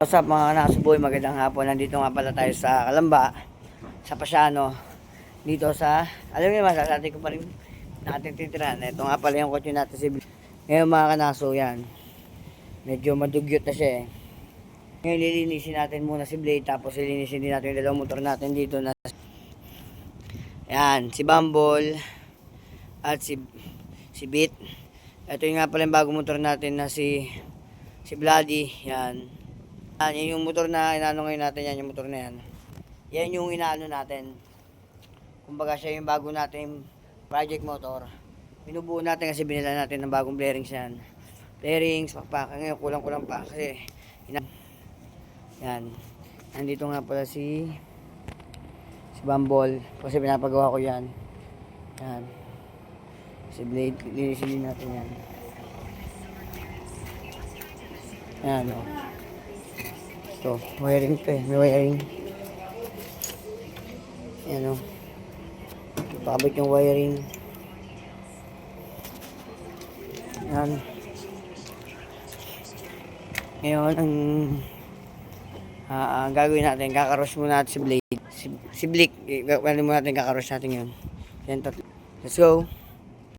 What's up mga kanasuboy, magandang hapon. Nandito nga pala tayo sa Kalamba, sa Pasiano. Dito sa, alam niyo masasati ko pa rin natin titirahan. Ito nga pala yung kotse natin si Blade. Ngayon mga kanaso, yan. Medyo madugyot na siya eh. Ngayon lilinisin natin muna si Blade, tapos lilinisin din natin yung dalawang motor natin dito na. Yan, si Bumble at si Beat. Ito yung nga pala yung bagong motor natin na si Bloody. Yan. Yan yung motor na inaano ngayon natin, yan yung motor na yan. Yan yung inaano natin. Kumbaga siya yung bago natin project motor. Binubuo natin kasi binila natin ng bagong bearings yan. Bearings, pakpak. Ngayon kulang-kulang pa kasi yan. Nandito nga pala si Bumble kasi pinapagawa ko yan. Yan. Si Blade, linisin natin yan. Yan o. So, wiring to eh. May wiring. Yan o. Ipabit yung wiring. Yan. Ngayon, ang gagawin natin, kakaros muna natin si Blade. Si Blick. Gagawin muna natin, kakaros natin yun. Yan, let's go.